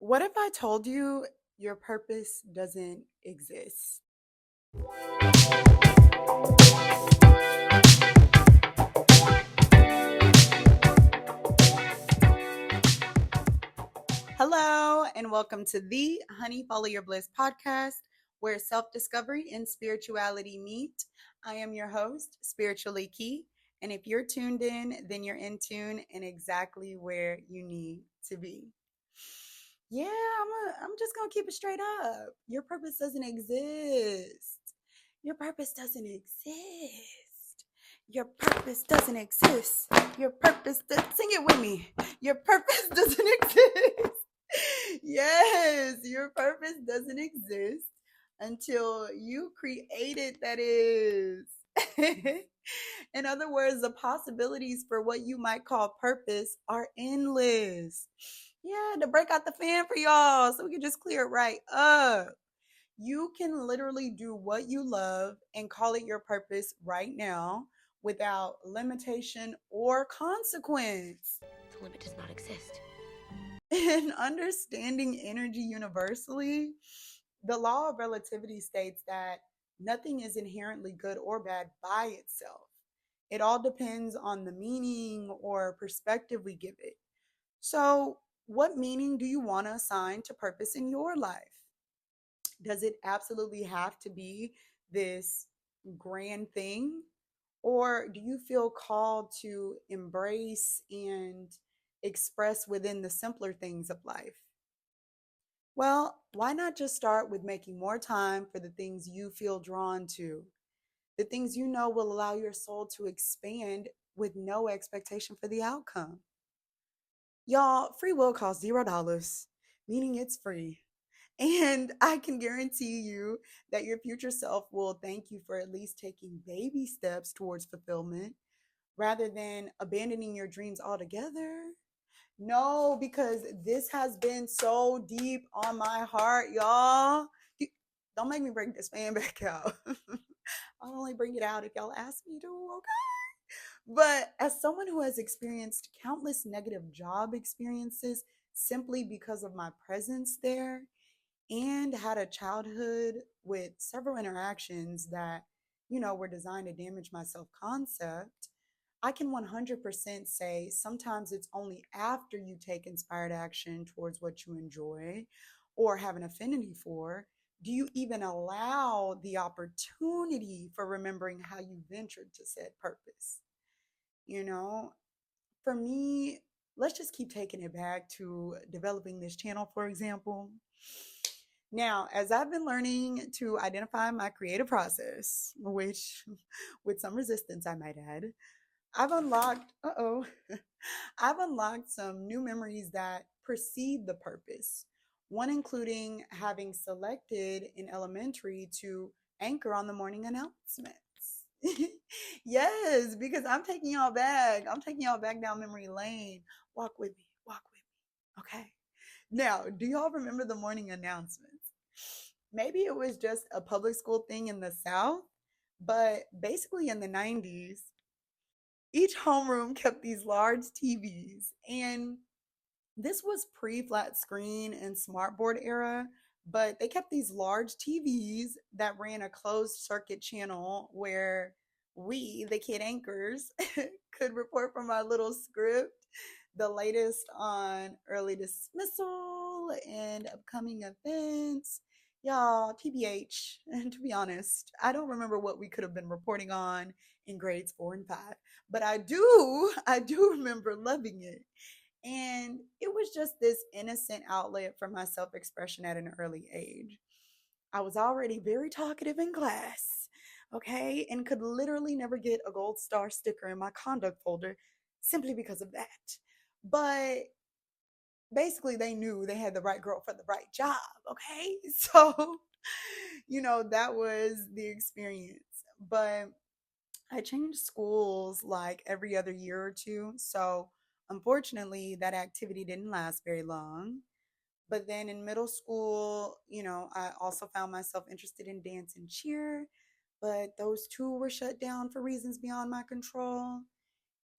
What if I told you your purpose doesn't exist? Hello, and welcome to the Honey Follow Your Bliss podcast, where self discovery and spirituality meet. I am your host, SpirituallyKi, and if you're tuned in, then you're in tune and exactly where you need to be. Yeah, I'm just gonna keep it straight up. Your purpose doesn't exist. Your purpose doesn't exist. Your purpose doesn't exist. Your purpose sing it with me. Your purpose doesn't exist. Yes, your purpose doesn't exist until you create it, that is. In other words, the possibilities for what you might call purpose are endless. Yeah, to break out the fan for y'all so we can just clear it right up. You can literally do what you love and call it your purpose right now without limitation or consequence. The limit does not exist. In understanding energy universally, the law of relativity states that nothing is inherently good or bad by itself. It all depends on the meaning or perspective we give it. So, what meaning do you want to assign to purpose in your life? Does it absolutely have to be this grand thing? Or do you feel called to embrace and express within the simpler things of life? Well, why not just start with making more time for the things you feel drawn to, the things you know will allow your soul to expand with no expectation for the outcome? Y'all, free will costs $0, meaning it's free. And I can guarantee you that your future self will thank you for at least taking baby steps towards fulfillment rather than abandoning your dreams altogether. No, because this has been so deep on my heart, y'all. Don't make me bring this fan back out. I'll only bring it out if y'all ask me to, okay? But as someone who has experienced countless negative job experiences simply because of my presence there, and had a childhood with several interactions that, were designed to damage my self concept, I can 100% say sometimes it's only after you take inspired action towards what you enjoy or have an affinity for do you even allow the opportunity for remembering how you ventured to said purpose. You know, for me, let's just keep taking it back to developing this channel, for example. Now, as I've been learning to identify my creative process, which with some resistance I might add, I've unlocked, I've unlocked some new memories that precede the purpose. One including having selected in elementary to anchor on the morning announcements. Yes, because I'm taking y'all back. I'm taking y'all back down memory lane. Walk with me. Walk with me. Okay. Now, do y'all remember the morning announcements? Maybe it was just a public school thing in the South, but basically in the 90s, each homeroom kept these large TVs. And this was pre flat screen and smartboard era, but they kept these large TVs that ran a closed circuit channel where we, the kid anchors, could report from our little script the latest on early dismissal and upcoming events. Y'all, TBH, and to be honest, I don't remember what we could have been reporting on in grades 4 and 5, but I do remember loving it. And it was just this innocent outlet for my self expression at an early age. I was already very talkative in class, okay, and could literally never get a gold star sticker in my conduct folder simply because of that. But basically, they knew they had the right girl for the right job, okay? So, that was the experience. But I changed schools like every other year or two. So, unfortunately, that activity didn't last very long. But then in middle school, I also found myself interested in dance and cheer, but those two were shut down for reasons beyond my control.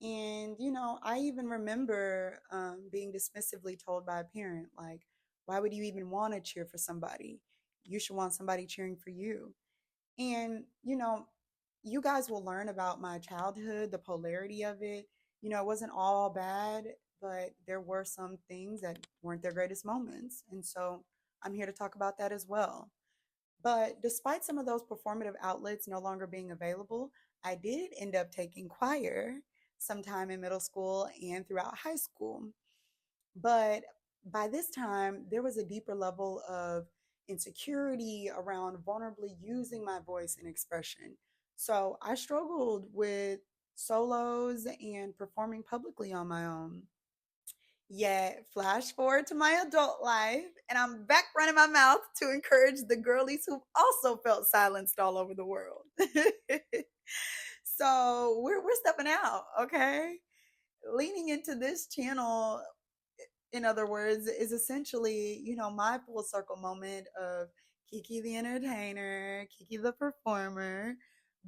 And, I even remember being dismissively told by a parent, like, Why would you even want to cheer for somebody? You should want somebody cheering for you. And, you guys will learn about my childhood, the polarity of it. It wasn't all bad, but there were some things that weren't their greatest moments. And so I'm here to talk about that as well. But despite some of those performative outlets no longer being available, I did end up taking choir sometime in middle school and throughout high school. But by this time, there was a deeper level of insecurity around vulnerably using my voice and expression. So I struggled with solos and performing publicly on my own. Yet, flash forward to my adult life, and I'm back running my mouth to encourage the girlies who've also felt silenced all over the world. So we're stepping out, okay? Leaning into this channel, in other words, is essentially, my full circle moment of Kiki the entertainer, Kiki the performer.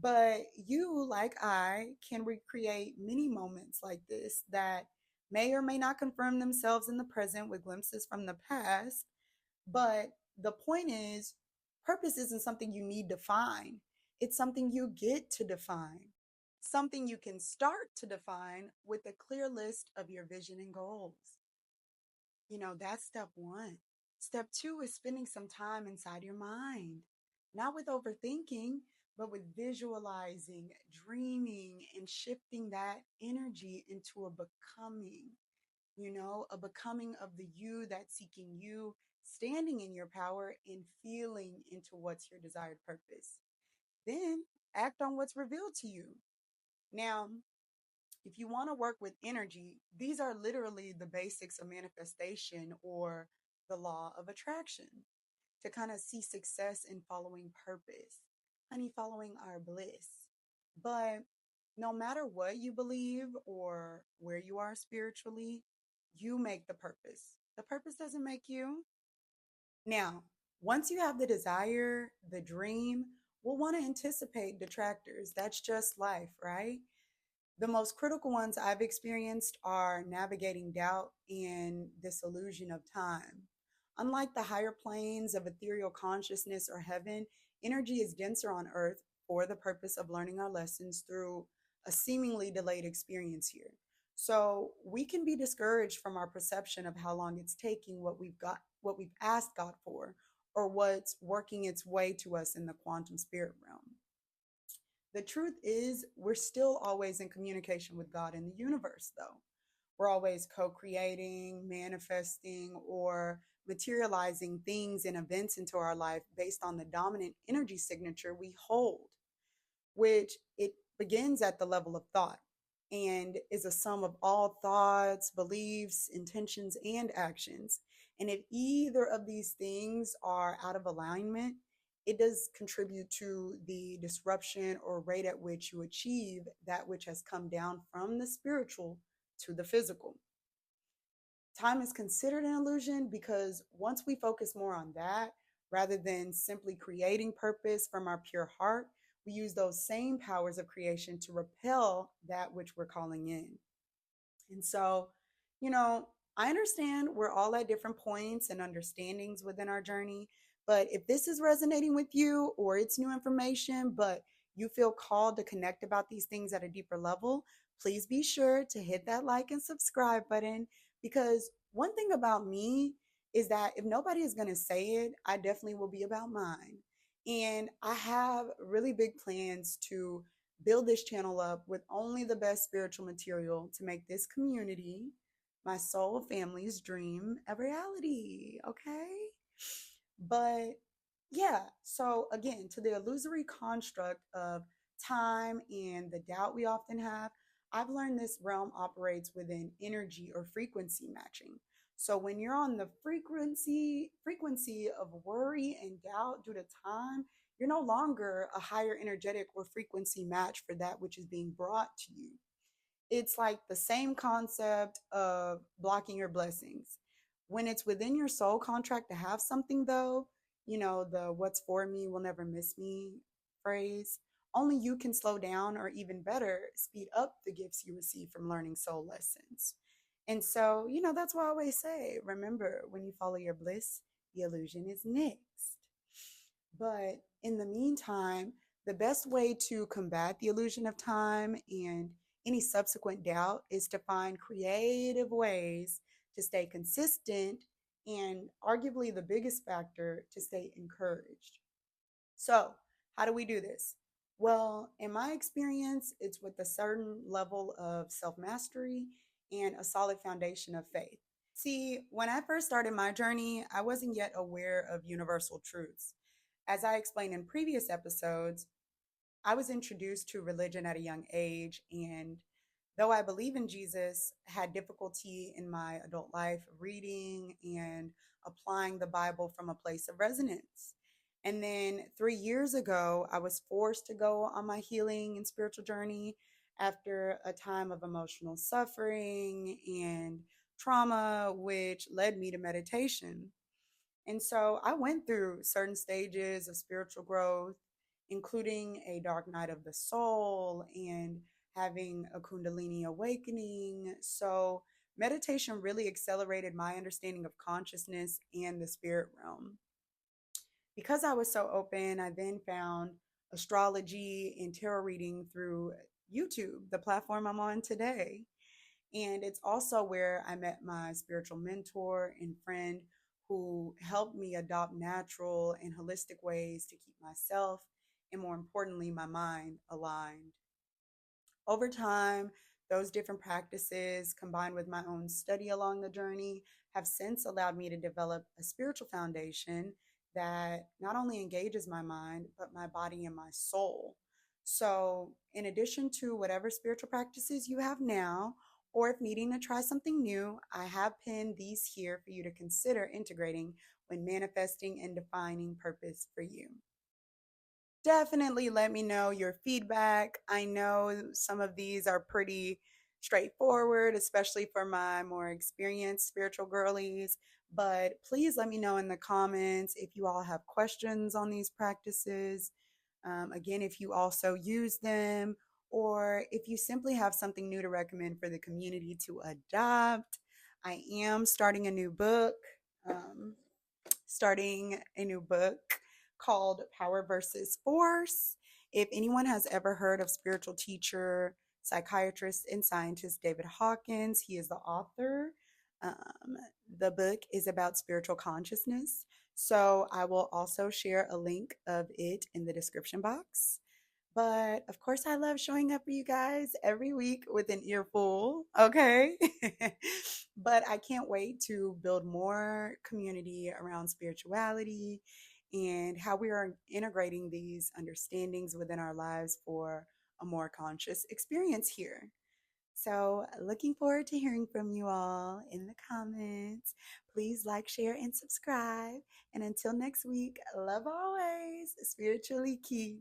But you, like I, can recreate many moments like this that may or may not confirm themselves in the present with glimpses from the past. But the point is, purpose isn't something you need to find, it's something you get to define, something you can start to define with a clear list of your vision and goals. That's step one. Step two is spending some time inside your mind, not with overthinking, but with visualizing, dreaming, and shifting that energy into a becoming, a becoming of the you that's seeking you, standing in your power and feeling into what's your desired purpose. Then act on what's revealed to you. Now, if you want to work with energy, these are literally the basics of manifestation or the law of attraction to kind of see success in following purpose, honey, following our bliss. But no matter what you believe or where you are spiritually, you make the purpose. The purpose doesn't make you. Now, once you have the desire, the dream, we'll want to anticipate detractors. That's just life, right? The most critical ones I've experienced are navigating doubt and this illusion of time. Unlike the higher planes of ethereal consciousness or heaven, energy is denser on earth for the purpose of learning our lessons through a seemingly delayed experience here. So we can be discouraged from our perception of how long it's taking what we've asked God for, or what's working its way to us in the quantum spirit realm. The truth is, we're still always in communication with God in the universe, though. We're always co creating, manifesting, or materializing things and events into our life based on the dominant energy signature we hold, which it begins at the level of thought and is a sum of all thoughts, beliefs, intentions, and actions. And if either of these things are out of alignment, it does contribute to the disruption or rate at which you achieve that which has come down from the spiritual to the physical. Time is considered an illusion because once we focus more on that rather than simply creating purpose from our pure heart, we use those same powers of creation to repel that which we're calling in. And so, you know, I understand we're all at different points and understandings within our journey. But if this is resonating with you or it's new information, but you feel called to connect about these things at a deeper level, please be sure to hit that like and subscribe button. Because one thing about me is that if nobody is going to say it, I definitely will be about mine. And I have really big plans to build this channel up with only the best spiritual material to make this community, my soul family's dream, a reality. Okay. But yeah, so again, to the illusory construct of time and the doubt we often have, I've learned this realm operates within energy or frequency matching. So when you're on the frequency of worry and doubt due to time, you're no longer a higher energetic or frequency match for that which is being brought to you. It's like the same concept of blocking your blessings. When it's within your soul contract to have something, though, the what's for me will never miss me phrase, only you can slow down or even better, speed up the gifts you receive from learning soul lessons. And so, that's why I always say, remember, when you follow your bliss, the illusion is next. But in the meantime, the best way to combat the illusion of time and any subsequent doubt is to find creative ways to stay consistent and arguably the biggest factor to stay encouraged. So, how do we do this? Well, in my experience, it's with a certain level of self mastery and a solid foundation of faith. See, when I first started my journey, I wasn't yet aware of universal truths. As I explained in previous episodes, I was introduced to religion at a young age, and though I believe in Jesus, had difficulty in my adult life reading and applying the Bible from a place of resonance. And then 3 years ago, I was forced to go on my healing and spiritual journey after a time of emotional suffering and trauma, which led me to meditation. And so I went through certain stages of spiritual growth, including a dark night of the soul and having a Kundalini awakening. So meditation really accelerated my understanding of consciousness and the spirit realm. Because I was so open, I then found astrology and tarot reading through YouTube, the platform I'm on today. And it's also where I met my spiritual mentor and friend who helped me adopt natural and holistic ways to keep myself and, more importantly, my mind aligned. Over time, those different practices, combined with my own study along the journey, have since allowed me to develop a spiritual foundation that not only engages my mind, but my body and my soul. So, in addition to whatever spiritual practices you have now, or if needing to try something new, I have pinned these here for you to consider integrating when manifesting and defining purpose for you. Definitely let me know your feedback. I know some of these are pretty straightforward, especially for my more experienced spiritual girlies. But please let me know in the comments if you all have questions on these practices. Again, if you also use them, or if you simply have something new to recommend for the community to adopt. I am um, starting a new book called Power versus Force. If anyone has ever heard of spiritual teacher, psychiatrist, and scientist David Hawkins, he is the author. Um, the book is about spiritual consciousness. So I will also share a link of it in the description box. But of course, I love showing up for you guys every week with an earful, okay? But I can't wait to build more community around spirituality and how we are integrating these understandings within our lives for a more conscious experience here. So, looking forward to hearing from you all in the comments. Please like, share, and subscribe. And until next week, love always, spiritually key.